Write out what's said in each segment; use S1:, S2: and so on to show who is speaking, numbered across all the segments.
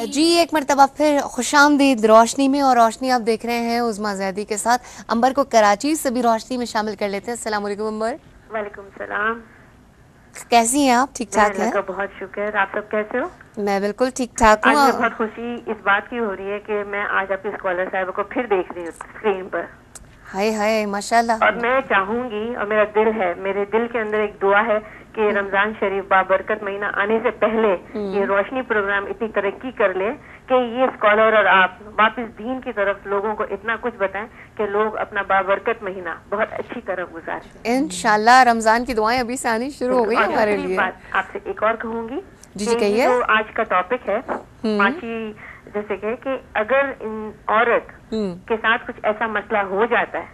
S1: जी एक मरतबा फिर खुशामदीद रोशनी में, और रोशनी आप देख रहे हैं उज़मा ज़ैदी के साथ। अंबर को कराची से भी रोशनी में शामिल कर लेते हैं। अस्सलाम वालेकुम अंबर।
S2: वालेकुम सलाम।
S1: कैसी हैं आप? ठीक ठाक हैं?
S2: बहुत शुक्र। आप सब कैसे हो?
S1: मैं बिल्कुल ठीक ठाक हूँ।
S2: आज मुझे बहुत खुशी इस बात की हो रही है कि मैं आज आपकी स्कॉलर साहिबा को फिर देख रही हूँ स्क्रीन पर।
S1: हाय हाय माशाल्लाह।
S2: और मैं चाहूंगी, और मेरा दिल है, मेरे दिल के अंदर एक दुआ है कि रमजान शरीफ बाबरकत महीना आने से पहले ये रोशनी प्रोग्राम इतनी तरक्की कर ले कि ये स्कॉलर और आप वापस दीन की तरफ लोगों को इतना कुछ बताएं कि लोग अपना बाबरकत महीना बहुत अच्छी तरह गुजारें।
S1: इंशाल्लाह रमजान की दुआएं अभी से आनी शुरू हो गई हमारे लिए।
S2: बात आपसे एक और कहूंगी।
S1: जी कहिए।
S2: जो आज का टॉपिक है माशी, जैसे कि अगर औरत के साथ कुछ ऐसा मसला हो जाता है,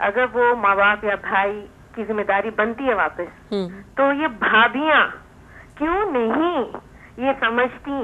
S2: अगर वो माँ बाप या भाई की जिम्मेदारी बनती है वापस, तो ये भाभियां क्यों नहीं ये समझती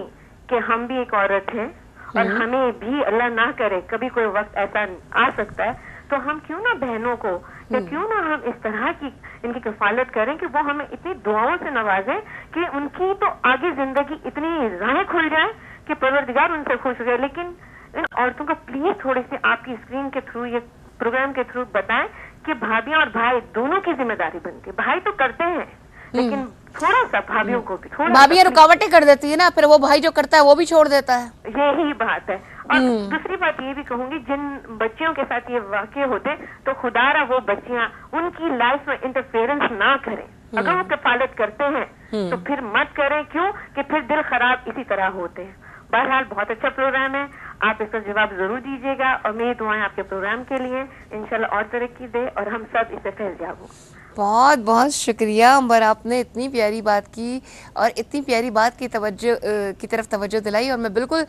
S2: कि हम भी एक औरत हैं और हमें भी, अल्लाह ना करे कभी कोई वक्त ऐसा आ सकता है, तो हम क्यों ना बहनों को या क्यों ना हम इस तरह की इनकी कफालत करें कि वो हमें इतनी दुआओं से नवाजें कि उनकी तो आगे जिंदगी इतनी राहें खुल जाए कि परवरदिगार उनसे खुश हो जाए। लेकिन इन औरतों को प्लीज थोड़ी सी आपकी स्क्रीन के थ्रू, ये प्रोग्राम के थ्रू बताएं कि भाभियां और भाई दोनों की जिम्मेदारी बनती है। भाई तो करते हैं लेकिन थोड़ा सा भाभियों को भी थोड़ा,
S1: भाभियां रुकावटें कर देती है ना, फिर वो भाई जो करता है वो भी छोड़ देता है।
S2: यही बात है। और दूसरी बात ये भी कहूंगी, जिन बच्चियों के साथ ये वाकये होते तो खुदारा वो बच्चियां उनकी लाइफ में इंटरफेरेंस ना करें। अगर वो कफालत करते हैं तो फिर मत करें, क्यों कि फिर दिल खराब इसी तरह होते हैं। बहरहाल बहुत अच्छा प्रोग्राम है, आप इसका जवाब जरूर दीजिएगा और मेरी दुआएं आपके प्रोग्राम के लिए इंशाल्लाह और तरक्की दे और हम सब इससे फैल जाओ।
S1: बहुत बहुत शुक्रिया अंबर, आपने इतनी प्यारी बात की और इतनी प्यारी बात की की तरफ तवज्जो दिलाई। और मैं बिल्कुल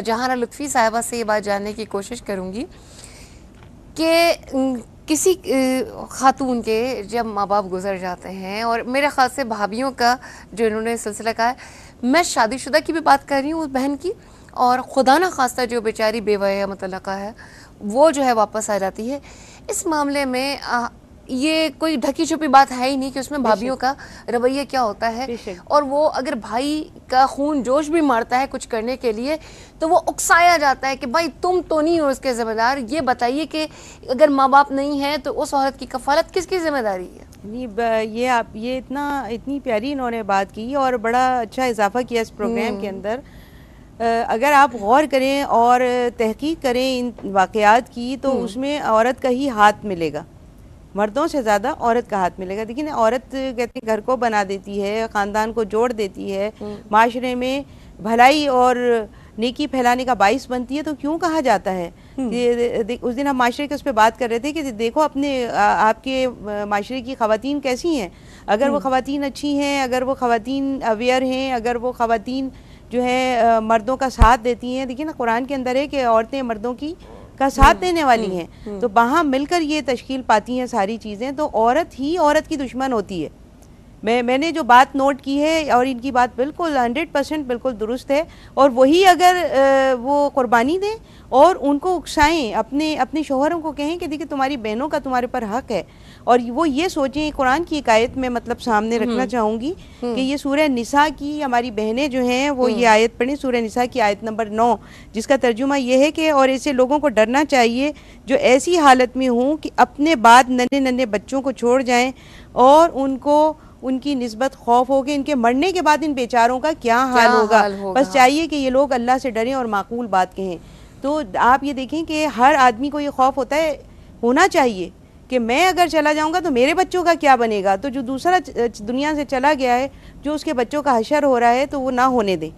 S1: जहाना लुत्फ़ी साहिबा से ये बात जानने की कोशिश करूँगी कि किसी खातून के जब माँ बाप गुजर जाते हैं, और मेरे ख्याल से भाभीियों का जो इन्होंने सिलसिला कहा है, मैं शादीशुदा की भी बात कर रही हूँ उस बहन की, और खुदा न खास्ता जो बेचारी बेवा या मुतल्लका है वो जो है वापस आ जाती है। इस मामले में ये कोई ढकी छुपी बात है ही नहीं कि उसमें भाभीियों का रवैया क्या होता है। और वो अगर भाई का खून जोश भी मारता है कुछ करने के लिए तो वो उकसाया जाता है कि भाई तुम तो नहीं हो उसके जिम्मेदार। ये बताइए कि अगर माँ बाप नहीं है तो उस औरत की कफालत किसकी जिम्मेदारी है?
S3: नहीं, ये इतनी प्यारी इन्होंने बात की और बड़ा अच्छा इजाफा किया इस प्रोग्राम के अंदर। अगर आप गौर करें और तहकीक करें इन वाक़यात की तो उसमें औरत का ही हाथ मिलेगा, मर्दों से ज़्यादा औरत का हाथ मिलेगा। देखिए औरत कहते हैं घर को बना देती है, ख़ानदान को जोड़ देती है, माशरे में भलाई और नेकी फैलाने का बाइस बनती है। तो क्यों कहा जाता है कि उस दिन हम माशरे के उस पर बात कर रहे थे कि देखो अपने आपके माशरे की ख़वातीन कैसी हैं। अगर वो ख़वातीन अच्छी हैं, अगर वो ख़वातीन अवेयर हैं, अगर वो ख़वातीन जो है मर्दों का साथ देती हैं। देखिए ना कुरान के अंदर है कि औरतें मर्दों का साथ देने वाली हैं, तो वहाँ मिलकर ये तश्कील पाती हैं सारी चीज़ें। तो औरत ही औरत की दुश्मन होती है। मैंने जो बात नोट की है और इनकी बात बिल्कुल 100% बिल्कुल दुरुस्त है। और वही अगर वो कुर्बानी दें और उनको उकसाएं, अपने शोहरों को कहें कि देखिए तुम्हारी बहनों का तुम्हारे पर हक है, और वो ये सोचें। कुरान की एक आयत में मतलब सामने रखना चाहूँगी कि ये सूरह निसा की हमारी बहनें जो हैं वो ये आयत पढ़ें, सूरह निसा की आयत नंबर 9, जिसका तर्जुमा ये है कि और ऐसे लोगों को डरना चाहिए जो ऐसी हालत में हों कि अपने बाद नन्हे नन्हे बच्चों को छोड़ जाएँ और उनकी निस्बत खौफ हो कि इनके मरने के बाद इन बेचारों का क्या हाल होगा। बस चाहिए कि ये लोग अल्लाह से डरें और माकूल बात कहें। तो आप ये देखें कि हर आदमी को ये खौफ होना चाहिए कि मैं अगर चला जाऊंगा तो मेरे बच्चों का क्या बनेगा। तो जो दूसरा दुनिया से चला गया है, जो उसके बच्चों का हशर हो रहा है, तो वो ना होने दें।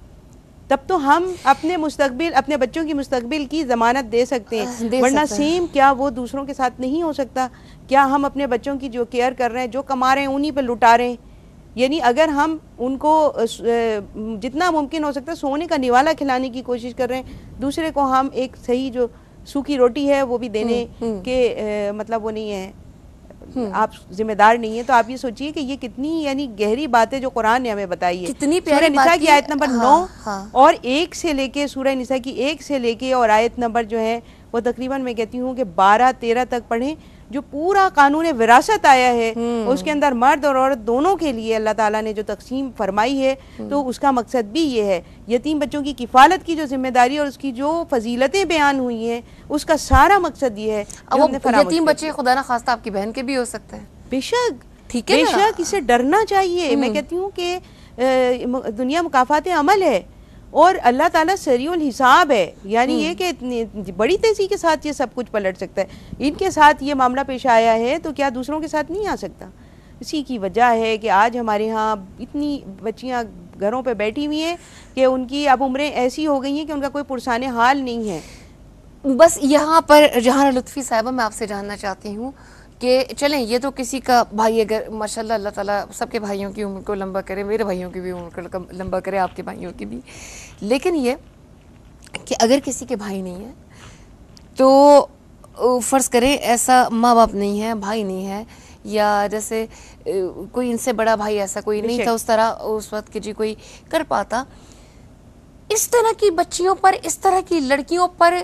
S3: तब तो हम अपने मुस्तकबिल, अपने बच्चों की मुस्तकबिल की ज़मानत दे सकते हैं। वरना सेम क्या वो दूसरों के साथ नहीं हो सकता? क्या हम अपने बच्चों की जो केयर कर रहे हैं, जो कमा रहे हैं, उन्हीं पर लुटा रहे हैं? यानी अगर हम उनको जितना मुमकिन हो सकता है सोने का निवाला खिलाने की कोशिश कर रहे हैं, दूसरे को हम एक सही जो सूखी रोटी है वो भी देने के मतलब वो नहीं है, आप जिम्मेदार नहीं है। तो आप ये सोचिए कि ये कितनी यानी गहरी बात है जो कुरान ने हमें बताई है।
S1: कितनी प्यारी
S3: निसा की आयत नंबर 9 और 1 से लेके, सूरह निसा की 1 से लेके और आयत नंबर जो है वो तकरीबन मैं कहती हूँ कि 12-13 तक पढ़ें जो पूरा कानून विरासत आया है उसके अंदर मर्द और औरत दोनों के लिए अल्लाह ताला ने जो तकसीम फरमाई है, तो उसका मकसद भी ये है। यतीम बच्चों की किफ़ालत की जो जिम्मेदारी और उसकी जो फजीलतें बयान हुई हैं, उसका सारा मकसद ये है।
S1: यतीम बच्चे खुदा ना खास्ता आपकी बहन के भी हो सकते हैं,
S3: बेशक,
S1: ठीक है,
S3: बेशक इसे डरना चाहिए। मैं कहती हूँ कि दुनिया मुकाफात अमल है और अल्लाह ताला सरीउल हिसाब है, यानी ये कि इतनी बड़ी तेजी के साथ ये सब कुछ पलट सकता है। इनके साथ ये मामला पेश आया है तो क्या दूसरों के साथ नहीं आ सकता? इसी की वजह है कि आज हमारे यहाँ इतनी बच्चियाँ घरों पे बैठी हुई हैं कि उनकी अब उम्रें ऐसी हो गई हैं कि उनका कोई पुरसाने हाल नहीं है।
S1: बस यहाँ पर जहां लुत्फ़ी साहिबा मैं आपसे जानना चाहती हूँ कि चलें, ये तो किसी का भाई, अगर माशाल्लाह अल्लाह ताला सबके भाइयों की उम्र को लंबा करे, मेरे भाइयों की भी उम्र को लंबा करे, आपके भाइयों की भी, लेकिन ये कि अगर किसी के भाई नहीं है तो फ़र्ज़ करें ऐसा माँ बाप नहीं है, भाई नहीं है, या जैसे कोई इनसे बड़ा भाई ऐसा कोई नहीं था उस तरह उस वक्त कि जी कोई कर पाता, इस तरह की बच्चियों पर, इस तरह की लड़कियों पर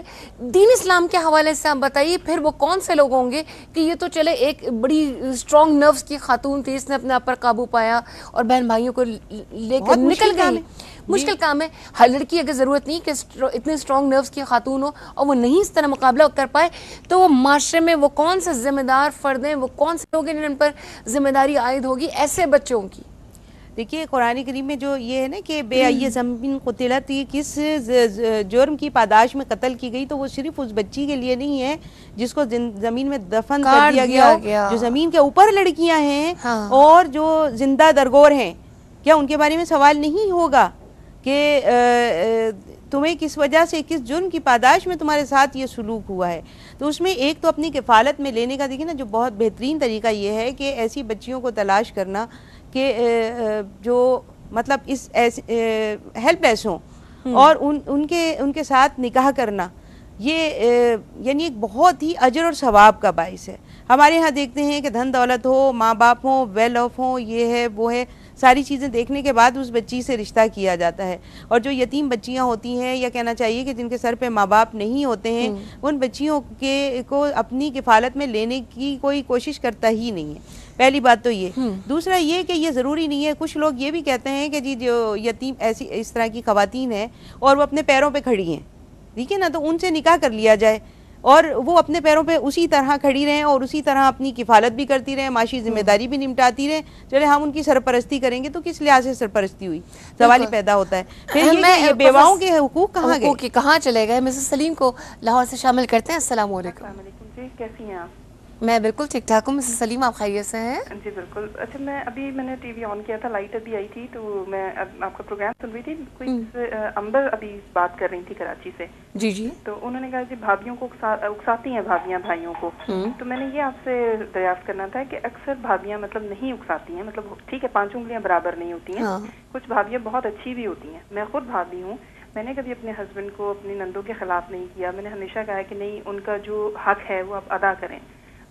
S1: दीन इस्लाम के हवाले से आप बताइए, फिर वो कौन से लोग होंगे कि ये तो चले एक बड़ी स्ट्रॉन्ग नर्व्स की खातून थी, इसने अपने आप पर काबू पाया और बहन भाइयों को लेकर निकल गई। मुश्किल काम है। हर लड़की अगर ज़रूरत नहीं कि इतने स्ट्रॉन्ग नर्व्स की खातून हो और वो नहीं इस तरह मुकाबला कर पाए, तो वो माशरे में वो कौन से जिम्मेदार फ़र्द हैं, वो कौन से लोग हैं जिन पर जिम्मेदारी आयद होगी ऐसे बच्चों की?
S3: देखिए कुरान करीम में जो ये है ना कि बेअय्य ज़मीन क़ुतिलत, किस जुर्म की पादाश में कत्ल की गई, तो वो सिर्फ उस बच्ची के लिए नहीं है जिसको ज़मीन में दफन कर दिया गया। जो ज़मीन के ऊपर लड़कियां हैं, हाँ, और जो जिंदा दरगोर हैं, क्या उनके बारे में सवाल नहीं होगा कि तुम्हें किस वजह से, किस जुर्म की पादाश में तुम्हारे साथ ये सलूक हुआ है? तो उसमें एक तो अपनी किफ़ालत में लेने का, देखिए ना, जो बहुत बेहतरीन तरीका ये है कि ऐसी बच्चियों को तलाश करना कि जो मतलब इस हेल्पलेस हों और उनके साथ निकाह करना, ये यानी एक बहुत ही अजर और सवाब का बाइस है। हमारे यहाँ देखते हैं कि धन दौलत हो, माँ बाप हो, वेल ऑफ हो, ये है वो है, सारी चीज़ें देखने के बाद उस बच्ची से रिश्ता किया जाता है। और जो यतीम बच्चियाँ होती हैं, या कहना चाहिए कि जिनके सर पे माँ बाप नहीं होते हैं, उन बच्चियों को अपनी किफ़ालत में लेने की कोई कोशिश करता ही नहीं है। पहली बात तो ये। दूसरा ये कि ये ज़रूरी नहीं है, कुछ लोग ये भी कहते हैं कि जी जो यतीम ऐसी इस तरह की ख़वातीन हैं और वो अपने पैरों पे खड़ी हैं, ठीक है ना, तो उनसे निकाह कर लिया जाए और वो अपने पैरों पे उसी तरह खड़ी रहें और उसी तरह अपनी किफ़ालत भी करती रहें, माशी जिम्मेदारी भी निपटाती रहें। चले हम उनकी सरपरस्ती करेंगे तो किस लिहाज से सरपरस्ती हुई, सवाल ही पैदा होता है। फिर ये बेवाओं के हुकूक कहाँ गए,
S1: कहाँ चले गए? मिसेस सलीम को लाहौर से शामिल करते हैं। अस्सलाम वालेकुम
S2: जी, कैसी हैं आप?
S1: मैं बिल्कुल ठीक ठाक हूँ। मिसेस सलीम, आप खैरियत से हैं?
S2: जी बिल्कुल। अच्छा, मैंने टीवी ऑन किया था, लाइट अभी आई थी, तो मैं आपका प्रोग्राम सुन रही थी। कोई अंबर अभी बात कर रही थी कराची से।
S1: जी जी।
S2: तो उन्होंने कहा कि भाभियों को उकसाती हैं भाभियाँ भाइयों को। तो मैंने ये आपसे दरियाफ्त करना था कि अक्सर भाभियाँ मतलब नहीं उकसाती हैं, मतलब ठीक है 5 उंगलियाँ बराबर नहीं होती हैं। हाँ। कुछ भाभियाँ बहुत अच्छी भी होती हैं। मैं खुद भाभी हूँ। मैंने कभी अपने हस्बैंड को अपनी नंदों के खिलाफ नहीं किया। मैंने हमेशा कहा कि नहीं, उनका जो हक है वो आप अदा करें।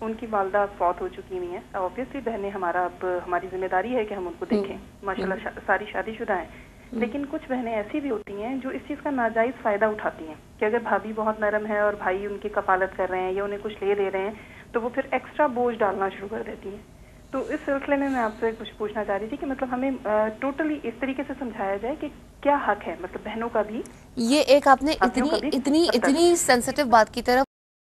S2: उनकी वालदा फौत हो चुकी हुई हैं, ऑब्वियसली बहनें अब हमारी जिम्मेदारी है कि हम उनको देखें। माशाल्लाह सारी शादीशुदा हैं, लेकिन कुछ बहनें ऐसी भी होती हैं जो इस चीज़ का नाजायज़ फ़ायदा उठाती हैं कि अगर भाभी बहुत नरम है और भाई उनकी कफालत कर रहे हैं या उन्हें कुछ ले दे रहे हैं, तो वो फिर एक्स्ट्रा बोझ डालना शुरू कर देती हैं। तो इस सिलसिले में मैं आपसे कुछ पूछना चाह रही थी कि मतलब हमें टोटली इस तरीके से समझाया जाए कि क्या हक है, मतलब बहनों का भी।
S1: ये एक आपने इतनी सेंसिटिव बात की तरफ